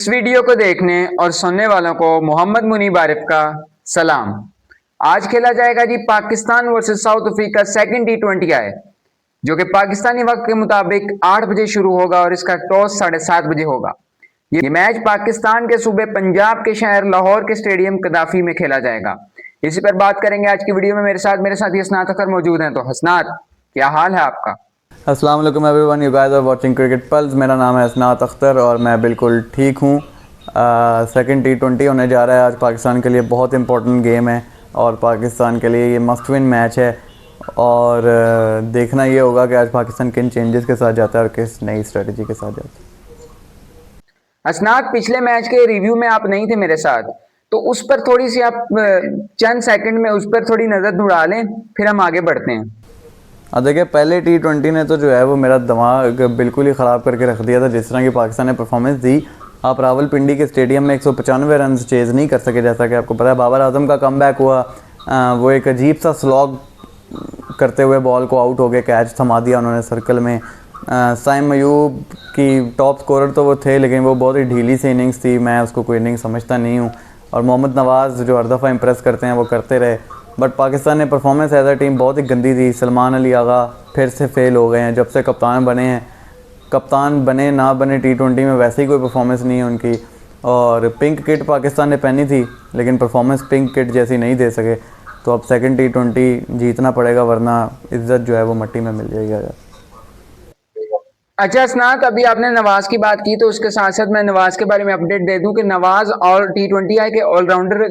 इस वीडियो को देखने और सुनने वालों को मोहम्मद मुनीब आरिफ का सलाम। आज खेला जाएगा जी Pakistan versus South Africa second T20 है, जो कि पाकिस्तानी वक्त के मुताबिक 8 बजे शुरू होगा और इसका टॉस 7:30 बजे होगा। ये मैच पाकिस्तान के सूबे पंजाब के शहर लाहौर के स्टेडियम कदाफी में खेला जाएगा। इसी पर बात करेंगे आज की वीडियो में। मेरे साथ हसनात अख्तर मौजूद हैं। तो हसनात, क्या हाल है आपका? अस्सलाम वालेकुम everyone, you guys are watching Cricket Pulse. मेरा नाम है हसनात अख्तर और मैं बिल्कुल ठीक हूँ। सेकंड T20 होने जा रहा है आज पाकिस्तान के लिए। बहुत इंपॉर्टेंट गेम है और पाकिस्तान के लिए ये मस्ट विन मैच है। और देखना ये होगा कि आज पाकिस्तान किन चेंजेस के साथ जाता है और किस नई स्ट्रेटजी के साथ जाता है। हसनात, पिछले मैच के रिव्यू में आप नहीं थे मेरे साथ, तो उस पर थोड़ी सी आप चंद सेकंड में उस पर थोड़ी नजर दौड़ा लें, फिर हम आगे बढ़ते हैं। देखिए, पहले T20 ने तो जो है वो मेरा दिमाग बिल्कुल ही ख़राब करके रख दिया था। जिस तरह की पाकिस्तान ने परफॉर्मेंस दी, आप रावलपिंडी के स्टेडियम में 195 रन चेज़ नहीं कर सके। जैसा कि आपको पता है, बाबर आजम का कमबैक हुआ, वो एक अजीब सा स्लॉग करते हुए बॉल को आउट हो गए, कैच थमा दिया उन्होंने सर्कल में। साइम अयूब की टॉप स्कोरर तो वो थे, लेकिन वो बहुत ही ढीली सी इनिंग्स थी, मैं उसको कोई इनिंग समझता नहीं हूँ। और मोहम्मद नवाज़ जो हर दफ़ा इंप्रेस करते हैं वो करते रहे, बट पाकिस्तान ने परफॉर्मेंस एज अ टीम बहुत ही गंदी थी। सलमान अली आगा फिर से फेल हो गए हैं जब से कप्तान बने हैं। कप्तान बने ना बने T20 में वैसे ही कोई परफॉर्मेंस नहीं है उनकी। और पिंक किट पाकिस्तान ने पहनी थी, लेकिन परफॉर्मेंस पिंक किट जैसी नहीं दे सके। तो अब सेकंड T20 जीतना पड़ेगा, वरना इज्जत जो है वो मिट्टी में मिल जाएगी। अच्छा हसनात, अभी आपने नवाज की बात की, तो उसके साथ साथ मैं नवाज के बारे में अपडेट दे दूं कि नवाज और T20 के ऑलराउंडर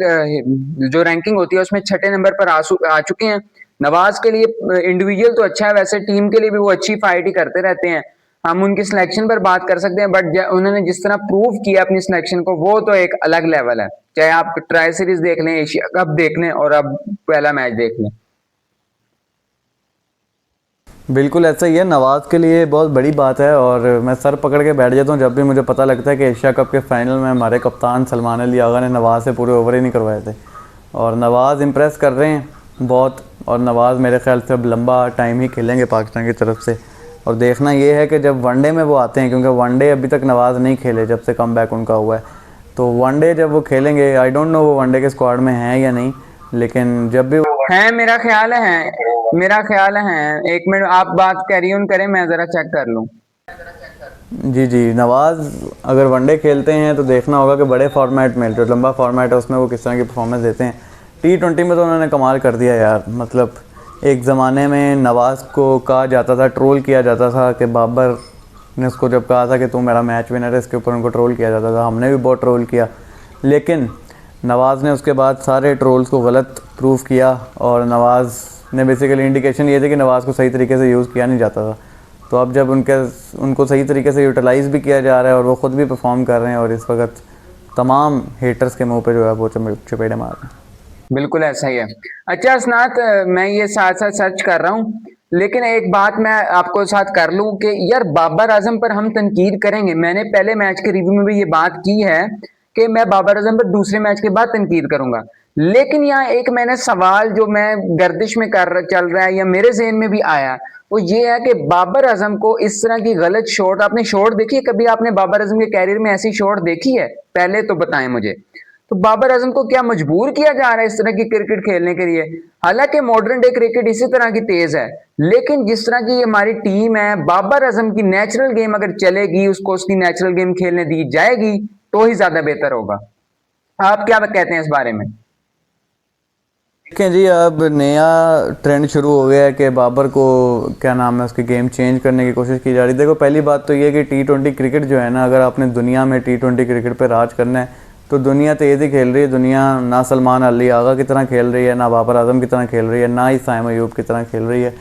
जो रैंकिंग होती है उसमें 6ठे नंबर पर आ चुके हैं। नवाज के लिए इंडिविजुअल तो अच्छा है, वैसे टीम के लिए भी वो अच्छी फाइट ही करते रहते हैं। हम उनकी सिलेक्शन पर बात कर सकते हैं, बट उन्होंने जिस तरह प्रूव किया अपनी सिलेक्शन को, वो तो एक अलग लेवल है। चाहे आप ट्राई सीरीज देख लें, एशिया कप देख लें और अब पहला मैच देख लें। बिल्कुल ऐसा ही है, नवाज़ के लिए बहुत बड़ी बात है। और मैं सर पकड़ के बैठ जाता हूँ जब भी मुझे पता लगता है कि एशिया कप के फाइनल में हमारे कप्तान सलमान अली आगा ने नवाज़ से पूरे ओवर ही नहीं करवाए थे। और नवाज़ इंप्रेस कर रहे हैं बहुत, और नवाज़ मेरे ख्याल से अब लंबा टाइम ही खेलेंगे पाकिस्तान की तरफ से। और देखना ये है कि जब वनडे में वो आते हैं, क्योंकि वनडे अभी तक नवाज़ नहीं खेले जब से कमबैक उनका हुआ है, तो वनडे जब वो खेलेंगे, आई डोंट नो वो वनडे के स्क्वाड में हैं या नहीं, लेकिन जब भी हैं मेरा ख्याल है। एक मिनट आप बात कैरी ऑन करें, मैं ज़रा चेक कर लूँ। जी, नवाज़ अगर वनडे खेलते हैं तो देखना होगा कि बड़े फॉर्मेट में, जो लंबा फॉर्मेट है, उसमें वो किस तरह की परफॉर्मेंस देते हैं। T20 में तो उन्होंने कमाल कर दिया यार। मतलब एक ज़माने में नवाज़ को कहा जाता था, ट्रोल किया जाता था, कि बाबर ने उसको जब कहा था कि तू मेरा मैच विनर है, इसके ऊपर उनको ट्रोल किया जाता था। हमने भी बहुत ट्रोल किया, लेकिन नवाज़ ने उसके बाद सारे ट्रोल्स को गलत प्रूव किया। और नवाज़ ने बेसिकली इंडिकेशन ये थी कि नवाज़ को सही तरीके से यूज़ किया नहीं जाता था। तो अब जब उनको सही तरीके से यूटिलाइज़ भी किया जा रहा है और वो ख़ुद भी परफॉर्म कर रहे हैं, और इस वक्त तमाम हेटर्स के मुंह पे जो है वो चपेड़े मार रहे हैं। बिल्कुल ऐसा ही है। अच्छा हसनात, मैं ये साथ साथ सर्च कर रहा हूँ, लेकिन एक बात मैं आपको साथ कर लूँ कि यार बाबर आजम पर हम तनकीद करेंगे। मैंने पहले मैच के रिव्यू में भी ये बात की है कि मैं बाबर आजम पर दूसरे मैच के बाद तनकीद करूंगा, लेकिन यहाँ एक मैंने सवाल जो मैं गर्दिश में चल रहा है या मेरे ज़हन में भी आया, वो ये है कि बाबर आजम को इस तरह की गलत शॉट, आपने शॉट देखी है कभी? आपने बाबर आजम के कैरियर में ऐसी शॉट देखी है? पहले तो बताएं मुझे। तो बाबर आजम को क्या मजबूर किया जा रहा है इस तरह की क्रिकेट खेलने के लिए? हालांकि मॉडर्न डे क्रिकेट इसी तरह की तेज है, लेकिन जिस तरह की हमारी टीम है, बाबर आजम की नेचुरल गेम अगर चलेगी, उसको उसकी नेचुरल गेम खेलने दी जाएगी, तो ही ज्यादा बेहतर होगा। आप क्या कहते हैं इस बारे में? देखें जी, अब नया ट्रेंड शुरू हो गया है कि बाबर को क्या नाम है उसकी गेम चेंज करने की कोशिश की जा रही है। देखो, पहली बात तो ये कि T20 क्रिकेट जो है ना, अगर आपने दुनिया में T20 क्रिकेट पे राज करना है तो दुनिया तेज़ ही खेल रही है। दुनिया ना सलमान अली आगा की तरह खेल रही है, ना बाबर आजम की तरह खेल रही है, ना ही साइम अयूब की तरह खेल रही है।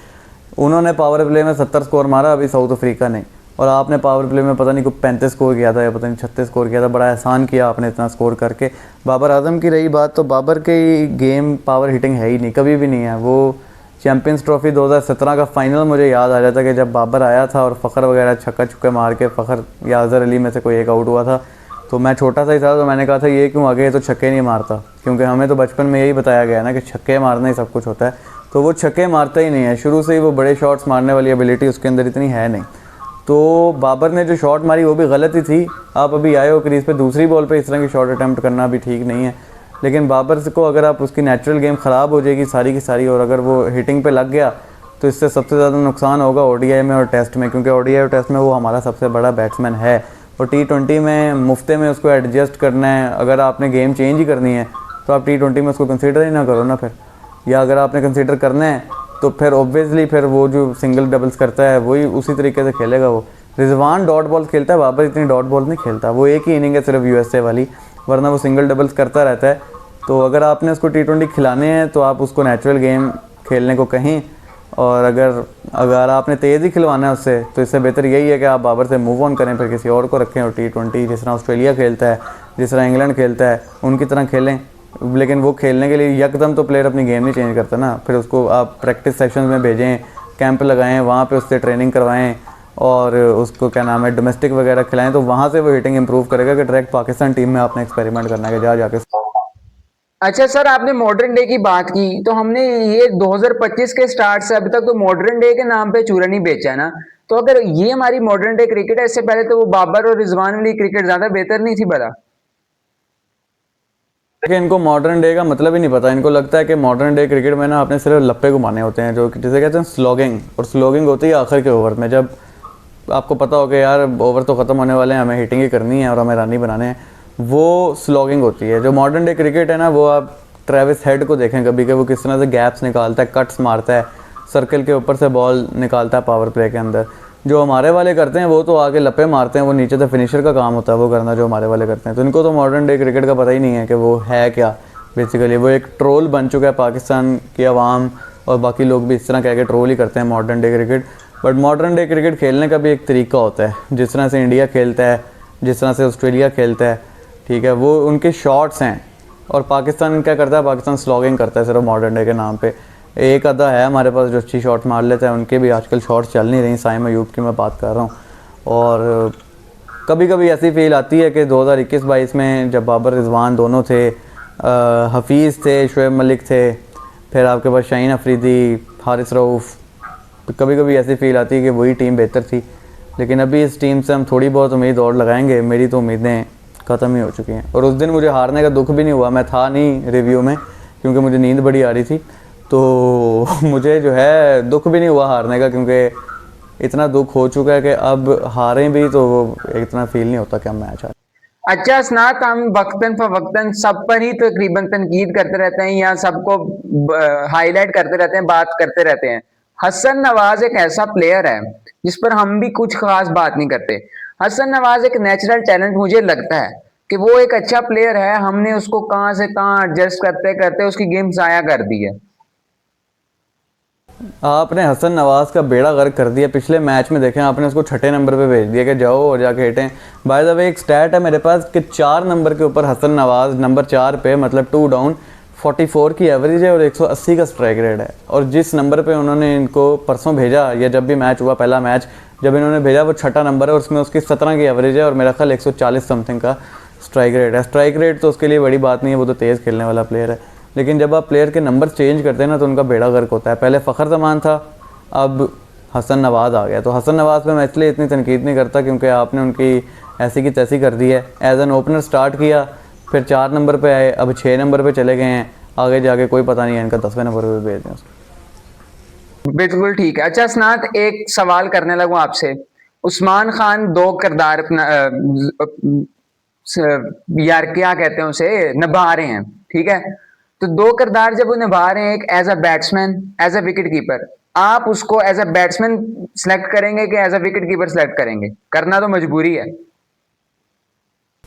उन्होंने पावर प्ले में 70 स्कोर मारा अभी साउथ अफ्रीका ने, और आपने पावर प्ले में पता नहीं कोई 35 स्कोर किया था या पता नहीं 36 स्कोर किया था। बड़ा एहसान किया आपने इतना स्कोर करके। बाबर आजम की रही बात, तो बाबर की गेम पावर हिटिंग है ही नहीं, कभी भी नहीं है। वो चैम्पियंस ट्रॉफी 2017 का फाइनल मुझे याद आ जाता है कि जब बाबर आया था और फ़खर वगैरह छक्का छुक्के मार के, फ़खर या अज़हर अली में से कोई एक आउट हुआ था, तो मैं छोटा सा ही था, तो मैंने कहा था ये क्यों आगे तो छक्के नहीं मारता, क्योंकि हमें तो बचपन में यही बताया गया ना कि छक्के मारना ही सब कुछ होता है। तो वो छक्के मारता ही नहीं है, शुरू से ही वो बड़े शॉट्स मारने वाली एबिलिटी उसके अंदर इतनी है नहीं। तो बाबर ने जो शॉट मारी वो भी गलत ही थी। आप अभी आए हो क्रीज पे, दूसरी बॉल पे इस तरह की शॉट अटैम्प्ट करना भी ठीक नहीं है। लेकिन बाबर को अगर आप उसकी नेचुरल गेम ख़राब हो जाएगी सारी की सारी, और अगर वो हिटिंग पे लग गया तो इससे सबसे ज़्यादा नुकसान होगा ओडीआई में और टेस्ट में, क्योंकि ओडीआई और टेस्ट में वो हमारा सबसे बड़ा बैट्समैन है। और टी20 में मुफ्ते में उसको एडजस्ट करना है। अगर आपने गेम चेंज ही करनी है तो आप टी20 में उसको कंसीडर ही ना करो ना फिर, या अगर आपने कंसीडर करना है तो फिर ऑब्वियसली फिर वो जो सिंगल डबल्स करता है वही उसी तरीके से खेलेगा। वो रिजवान डॉट बॉल खेलता है, बाबर इतनी डॉट बॉल नहीं खेलता। वो एक ही इनिंग है सिर्फ यूएसए वाली, वरना वो सिंगल डबल्स करता रहता है। तो अगर आपने उसको टी20 खिलाने हैं तो आप उसको नेचुरल गेम खेलने को कहें, और अगर आपने तेज़ ही खिलवाना है उससे तो इससे बेहतर यही है कि आप बाबर से मूव ऑन करें, फिर किसी और को रखें और टी20 जिस तरह ऑस्ट्रेलिया खेलता है, जिस तरह इंग्लैंड खेलता है उनकी तरह खेलें। लेकिन वो खेलने के लिए यकदम तो प्लेयर अपनी गेम नहीं चेंज करता ना, फिर उसको आप प्रैक्टिस सेशन में भेजें, कैंप लगाएं, वहाँ पे उससे ट्रेनिंग करवाएं और उसको क्या नाम है डोमेस्टिक वगैरह खिलाएं, तो वहाँ से वो हिटिंग इंप्रूव करेगा कि डायरेक्ट पाकिस्तान टीम में आपने एक्सपेरिमेंट करना है कि जाके। अच्छा सर, आपने मॉडर्न डे की बात की तो हमने ये 2025 के स्टार्ट से अभी तक तो मॉडर्न डे के नाम पे चूरा नहीं बेचा है ना। तो अगर ये हमारी मॉडर्न डे क्रिकेट है, इससे पहले तो वो बाबर और रिजवान वाली क्रिकेट ज्यादा बेहतर नहीं थी बता? देखिए, इनको मॉडर्न डे का मतलब ही नहीं पता। इनको लगता है कि मॉडर्न डे क्रिकेट में ना आपने सिर्फ लप्पे घुमाने होते हैं, जो जिसे कहते हैं स्लॉगिंग। और स्लॉगिंग होती है आखिर के ओवर में, जब आपको पता हो कि यार ओवर तो ख़त्म होने वाले हैं, हमें हिटिंग ही करनी है और हमें रन ही बनाने हैं, वो स्लॉगिंग होती है। जो मॉडर्न डे क्रिकेट है ना, वो आप ट्रेविस हेड को देखें कभी कि वो किस तरह से गैप्स निकालता है, कट्स मारता है, सर्कल के ऊपर से बॉल निकालता है पावर प्ले के अंदर। जो हमारे वाले करते हैं वो तो आगे लपे मारते हैं, वो नीचे से फिनिशर का काम होता है वो करना जो हमारे वाले करते हैं। तो इनको तो मॉडर्न डे क्रिकेट का पता ही नहीं है कि वो है क्या। बेसिकली वो एक ट्रोल बन चुका है, पाकिस्तान की आवाम और बाकी लोग भी इस तरह कह के ट्रोल ही करते हैं modern day cricket. But modern day cricket खेलने का भी एक तरीका होता है, जिस तरह से इंडिया खेलता है, जिस तरह से ऑस्ट्रेलिया खेलता है, ठीक है, वो उनके शॉट्स हैं। और पाकिस्तान क्या करता है, पाकिस्तान स्लॉगिंग करता है सिर्फ मॉडर्न डे के नाम पे। एक आधा है हमारे पास जो अच्छी शॉट मार लेता है, उनके भी आजकल शॉट्स चल नहीं रही। साइम अयूब की मैं बात कर रहा हूँ। और कभी कभी ऐसी फील आती है कि 2021-22 में जब बाबर रिजवान दोनों थे, हफीज़ थे, शोएब मलिक थे, फिर आपके पास शाहीन अफरीदी, हारिस रऊफ़, तो कभी कभी ऐसी फील आती है कि वही टीम बेहतर थी। लेकिन अभी इस टीम से हम थोड़ी बहुत उम्मीद और लगाएंगे। मेरी तो उम्मीदें ख़त्म ही हो चुकी हैं। और उस दिन मुझे हारने का दुख भी नहीं हुआ, मैं था नहीं रिव्यू में क्योंकि मुझे नींद बड़ी आ रही थी, तो मुझे जो है दुख भी नहीं हुआ हारने का, क्योंकि इतना दुख हो चुका है कि अब हारें भी तो इतना फील नहीं होता कि हम मैच हारें। अच्छा स्नात, हम वक्तन फवक्तन सब पर ही तकरीबन तनकीद करते रहते हैं या सबको हाईलाइट करते रहते हैं, बात करते रहते हैं। हसन नवाज एक ऐसा प्लेयर है जिस पर हम भी कुछ खास बात नहीं करते। हसन नवाज एक नेचुरल टैलेंट मुझे लगता है कि वो एक अच्छा प्लेयर है। हमने उसको कहां से कहां एडजस्ट करते करते उसकी गेम जाया कर दी है। आपने हसन नवाज का बेड़ा गर्क कर दिया। पिछले मैच में देखें, आपने उसको 6ठे नंबर पे भेज दिया कि जाओ और जाके हिटें। बाय द वे एक स्टैट है मेरे पास कि 4 नंबर के ऊपर हसन नवाज नंबर 4 पे, मतलब 2 डाउन, 44 की एवरेज है और 180 का स्ट्राइक रेट है। और जिस नंबर पे उन्होंने इनको परसों भेजा, या जब भी मैच हुआ पहला मैच जब इन्होंने भेजा, वो 6ठा नंबर है और उसमें उसकी 17 की एवरेज है और मेरा ख्याल 140 समथिंग का स्ट्राइक रेट है। स्ट्राइक रेट तो उसके लिए बड़ी बात नहीं है, वो तो तेज़ खेलने वाला प्लेयर है। लेकिन जब आप प्लेयर के नंबर चेंज करते हैं ना तो उनका बेड़ा गर्क होता है। पहले फ़खर जमान था, अब हसन नवाज आ गया। तो हसन नवाज पे मैं इसलिए इतनी तनकीद नहीं करता क्योंकि आपने उनकी ऐसी की तैसी कर दी है। एज एन ओपनर स्टार्ट किया, फिर 4 नंबर पे आए, अब 6 नंबर पे चले गए हैं। आगे जाके कोई पता नहीं है इनका 10वें नंबर पे भेज दें उसको। बिल्कुल ठीक है। अच्छा स्नात, एक सवाल करने लगूं आपसे। उस्मान खान 2 किरदार अपना यार क्या कहते हैं उसे, निभा रहे हैं, ठीक है। तो 2 किरदार जब वो निभा रहे हैं, एक as a batsman, as a wicket keeper, आप उसको एज अ बैट्समैन सेलेक्ट करेंगे कि as a wicket keeper select करेंगे? करना तो मजबूरी है।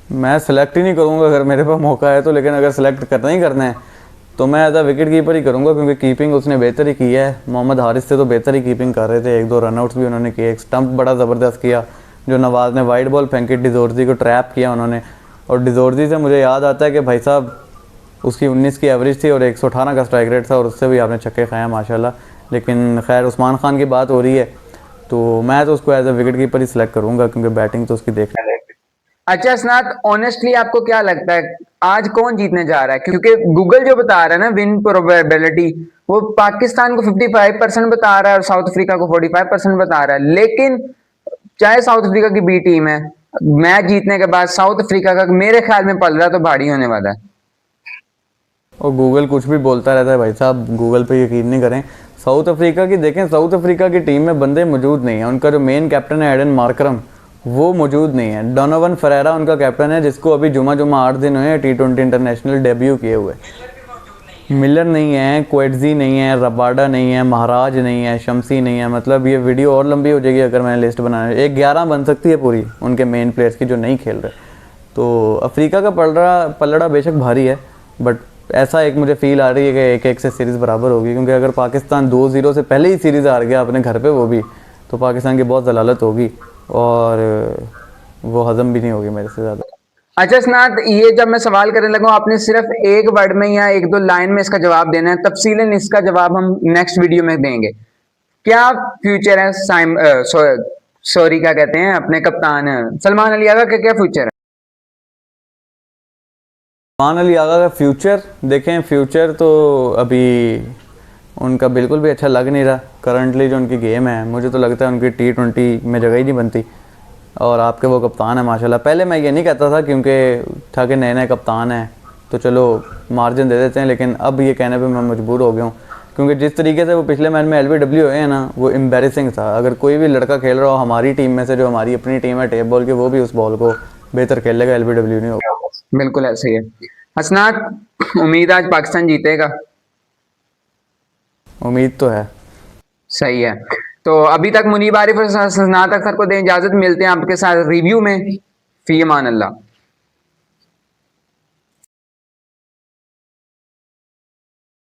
मैं सेलेक्ट ही नहीं करूँगा अगर मेरे पास मौका है तो, लेकिन अगर सेलेक्ट करना ही करना है तो मैं एज अ विकेट कीपर ही करूँगा, क्योंकि कीपिंग उसने बेहतर ही की है। मोहम्मद हारिस से तो बेहतर ही कीपिंग कर रहे थे। 1-2 रनआउट्स भी उन्होंने किए, एक स्टंप बड़ा ज़बरदस्त किया जो नवाज ने वाइड बॉल फेंकी, डिजोर्जी को ट्रैप किया उन्होंने। और डिजोर्जी से मुझे याद आता है कि भाई साहब उसकी 19 की एवरेज थी और 118 का स्ट्राइक रेट था और उससे भी आपने छक्के खाए माशाल्लाह। लेकिन खैर उस्मान खान की बात हो रही है तो मैं तो उसको एज अ विकेट कीपर ही सिलेक्ट करूँगा, क्योंकि बैटिंग तो उसकी देखना है। अच्छा स्नात, ऑनेस्टली आपको क्या लगता है आज कौन जीतने जा रहा है? क्योंकि गूगल जो बता रहा है ना विन प्रोबेबिलिटी, वो पाकिस्तान को 55% बता रहा है और साउथ अफ्रीका को 45% बता रहा है। लेकिन चाहे साउथ अफ्रीका की बी टीम है, मैच जीतने के बाद साउथ अफ्रीका का मेरे ख्याल में पलड़ा तो भारी होने वाला है। और गूगल कुछ भी बोलता रहता है भाई साहब, गूगल पे यकीन नहीं करें। साउथ अफ्रीका की देखें, साउथ अफ्रीका की टीम में बंदे मौजूद नहीं हैं। उनका जो मेन कैप्टन है एडन मार्करम, वो मौजूद नहीं है। डोनोवन फरेरा उनका कैप्टन है, जिसको अभी जुमा 8 दिन हुए हैं T20 इंटरनेशनल डेब्यू किए हुए। मिलर नहीं है, क्वेटजी नहीं है, रबाडा नहीं है, महाराज नहीं है, शमसी नहीं है। मतलब ये वीडियो और लंबी हो जाएगी अगर मैंने लिस्ट बनाना। एक 11 बन सकती है पूरी उनके मेन प्लेयर्स की जो नहीं खेल रहे। तो अफ्रीका का पलड़ा बेशक भारी है, बट ऐसा एक मुझे फील आ रही है कि 1-1 से सीरीज़ बराबर होगी। क्योंकि अगर पाकिस्तान 2-0 से पहले ही सीरीज़ हार गया अपने घर पे, वो भी, तो पाकिस्तान की बहुत जलालत होगी और वो हज़म भी नहीं होगी मेरे से ज़्यादा। अच्छा सनात, ये जब मैं सवाल करने लगा आपने सिर्फ एक वर्ड में या 1-2 लाइन में इसका जवाब देना है, तफसीलन इसका जवाब हम नेक्स्ट वीडियो में देंगे। क्या फ्यूचर है सॉरी क्या कहते हैं अपने कप्तान सलमान अली आगा का, क्या फ्यूचर है? सलमान अली आगा का फ्यूचर देखें, फ्यूचर तो अभी उनका बिल्कुल भी अच्छा लग नहीं रहा। करंटली जो उनकी गेम है, मुझे तो लगता है उनकी T20 में जगह ही नहीं बनती। और आपके वो कप्तान है माशाल्लाह। पहले मैं ये नहीं कहता था क्योंकि था कि नए नए कप्तान हैं तो चलो मार्जिन दे देते हैं, लेकिन अब ये कहने पे मैं मजबूर हो गया हूँ। क्योंकि जिस तरीके से वो पिछले मैच में LBW हुए हैं ना, वो एम्बेरसिंग था। अगर कोई भी लड़का खेल रहा हो हमारी टीम में से, जो हमारी अपनी टीम है टेप बॉल की, वो भी उस बॉल को बेहतर खेलेगा, LBW नहीं होगा। बिल्कुल ऐसे ही है। हसनात, उम्मीद आज पाकिस्तान जीतेगा? उम्मीद तो है। सही है। तो अभी तक मुनीब आरिफ और हसनात अख्तर को दें इजाजत, मिलते हैं आपके साथ रिव्यू में। फी अमान अल्लाह।